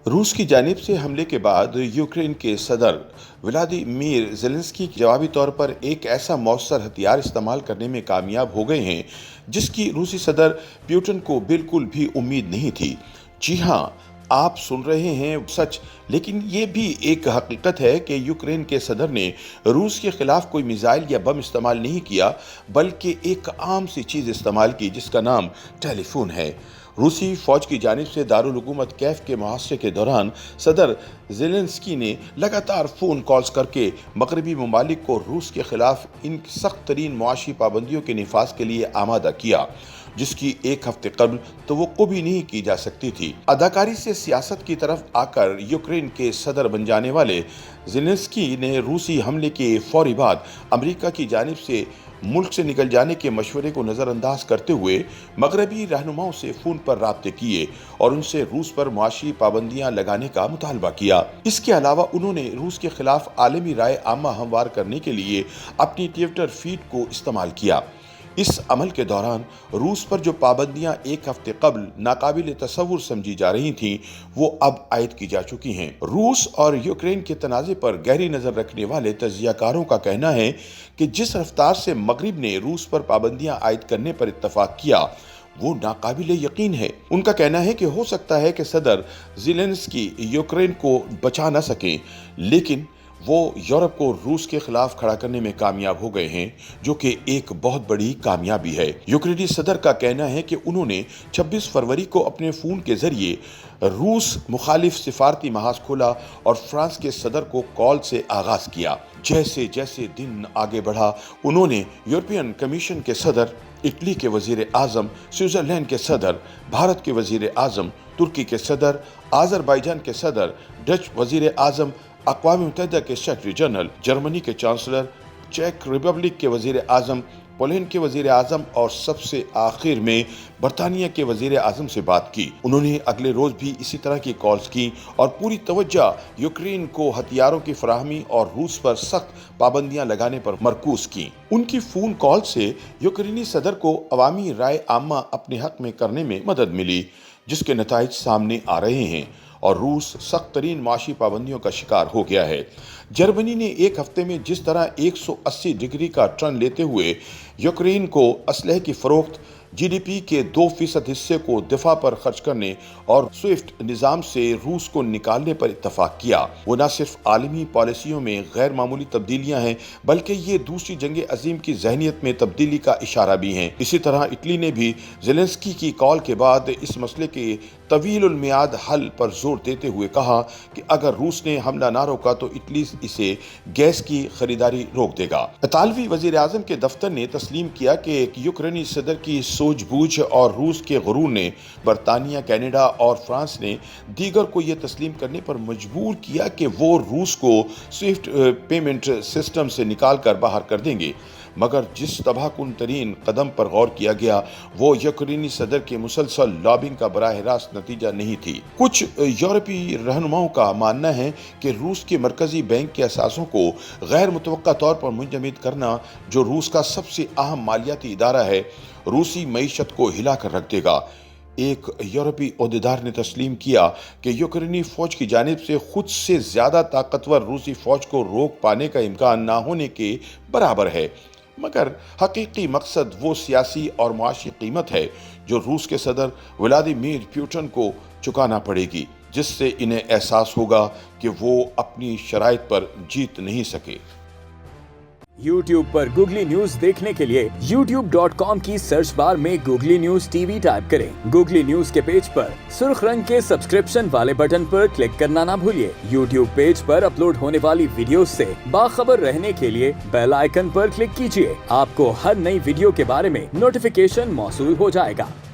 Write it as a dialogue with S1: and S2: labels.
S1: रूस की जानिब से हमले के बाद यूक्रेन के सदर व्लादिमीर ज़ेलेंस्की जवाबी तौर पर एक ऐसा मौसर हथियार इस्तेमाल करने में कामयाब हो गए हैं जिसकी रूसी सदर पुतिन को बिल्कुल भी उम्मीद नहीं थी। जी हाँ, आप सुन रहे हैं सच, लेकिन ये भी एक हकीकत है कि यूक्रेन के सदर ने रूस के खिलाफ कोई मिसाइल या बम इस्तेमाल नहीं किया, बल्कि एक आम सी चीज़ इस्तेमाल की जिसका नाम टेलीफोन है। रूसी फौज की जानिब से दारुल हुकूमत कैफ के मुहासरे के दौरान सदर ज़ेलेंस्की ने लगातार फ़ोन कॉल्स करके मगरबी ममालिक को रूस के खिलाफ इन सख्त तरीन मुआशी पाबंदियों के निफाज के लिए आमादा किया, जिसकी एक हफ्ते कबल तवक्को भी नहीं की जा सकती थी। अदाकारी से सियासत की तरफ आकर यूक्रेन के सदर बन जाने वाले ज़ेलेंस्की ने रूसी हमले के फौरी बाद अमेरिका की जानिब से मुल्क से निकल जाने के मशवरे को नज़रअंदाज करते हुए मगरबी रहनुमाओं से फ़ोन पर राब्ते किए और उनसे रूस पर मुआशी पाबंदियां लगाने का मुतालबा किया। इसके अलावा उन्होंने रूस के खिलाफ आलमी राय आमा हमवार करने के लिए अपनी ट्विटर फीड को इस्तेमाल किया। इस अमल के दौरान रूस पर जो पाबंदियां एक हफ्ते कबल नाकाबिल तसव्वुर समझी जा रही थीं, वो अब आयद की जा चुकी हैं। रूस और यूक्रेन के तनाज़े पर गहरी नज़र रखने वाले तज्ज़ियाकारों का कहना है कि जिस रफ्तार से मगरिब ने रूस पर पाबंदियां आयद करने पर इत्तफाक किया, वो नाकाबिल यकीन है। उनका कहना है कि हो सकता है कि सदर ज़ेलेंस्की यूक्रेन को बचा न सकें, लेकिन वो यूरोप को रूस के खिलाफ खड़ा करने में कामयाब हो गए हैं, जो कि एक बहुत बड़ी कामयाबी है। यूक्रेनी सदर का कहना है कि उन्होंने 26 फरवरी को अपने फ़ोन के जरिए रूस मुखालिफ सिफारती महाज खोला और फ्रांस के सदर को कॉल से आगाज़ किया। जैसे जैसे दिन आगे बढ़ा, उन्होंने यूरोपियन कमीशन के सदर, इटली के वजीर आज़म, स्विट्ज़रलैंड के सदर, भारत के वजीर आज़म, तुर्की के सदर, आज़रबाईजान के सदर, डच वजीर आज़म, अक़वाम मुत्तहिदा के सेक्रेटरी जनरल, जर्मनी के चांसलर, चेक रिपब्लिक के वजीर आज़म, पोलैंड के वजीर आज़म और सबसे आखिर में बरतानिया के वजीर आज़म से बात की। उन्होंने अगले रोज़ भी इसी तरह की कॉल्स की और पूरी तवज्जो यूक्रेन को हथियारों की फराहमी और रूस पर सख्त पाबंदियां लगाने पर मरकूज की। उनकी फ़ोन कॉल से यूक्रेनी सदर को अवामी राय आमा अपने हक में करने में मदद मिली, जिसके नताइज सामने आ रहे हैं और रूस सख्त तरीन माशी पाबंदियों का शिकार हो गया है। जर्मनी ने एक हफ्ते में जिस तरह 180 डिग्री का टर्न लेते हुए यूक्रेन को असलहे की फरोख्त, जीडीपी के 2% हिस्से को दिफा पर खर्च करने और स्विफ्ट निज़ाम से रूस को निकालने पर इत्तफाक किया, वो न सिर्फ आलमी पॉलिसियों में गैर मामूली तब्दीलियां हैं, बल्कि ये दूसरी जंग अजीम की जहनीत में तब्दीली का इशारा भी हैं। इसी तरह इटली ने भी ज़ेलेंस्की की कॉल के बाद इस मसले के तवील उल मियाद हल पर जोर देते हुए कहा कि अगर रूस ने हमला ना रोका तो इटली इसे गैस की खरीदारी रोक देगा। इतालवी वजीर आज़म के दफ्तर ने तस्लीम किया कि एक यूक्रेनी सदर की सूझबूझ और रूस के गुरूर ने बरतानिया, कनाडा और फ्रांस ने दीगर को यह तस्लीम करने पर मजबूर किया कि वो रूस को स्विफ्ट पेमेंट सिस्टम से निकाल कर बाहर कर देंगे। मगर जिस तबाहकुन तरीन कदम पर गौर किया गया, वो यूक्रेनी सदर के मुसलसल लॉबिंग का बराह रास्त नतीजा नहीं थी। कुछ यूरोपीय रहनुमाओं का मानना है कि रूस के मरकजी बैंक के असासों को गैर मुतवक्का तौर पर मुंजमद करना, जो रूस का सबसे अहम मालियाती इदारा है, रूसी मईशत को हिला कर रख देगा। एक यूरोपीय ओहदेदार ने तस्लीम किया कि यूक्रेनी फौज की जानिब से खुद से ज्यादा ताकतवर रूसी फौज को रोक पाने का इम्कान ना होने के बराबर है, मगर हकीकी मकसद वो सियासी और मुआशी कीमत है जो रूस के सदर व्लादिमीर पुतिन को चुकाना पड़ेगी, जिससे इन्हें एहसास होगा कि वो अपनी शराइत पर जीत नहीं सके।
S2: YouTube पर गूगली न्यूज देखने के लिए youtube.com की सर्च बार में गूगली न्यूज टीवी टाइप करें। गूगली न्यूज के पेज पर सुर्ख रंग के सब्सक्रिप्शन वाले बटन पर क्लिक करना ना भूलिए। YouTube पेज पर अपलोड होने वाली वीडियो से बाखबर रहने के लिए बेल आइकन पर क्लिक कीजिए। आपको हर नई वीडियो के बारे में नोटिफिकेशन मौसूल हो जाएगा।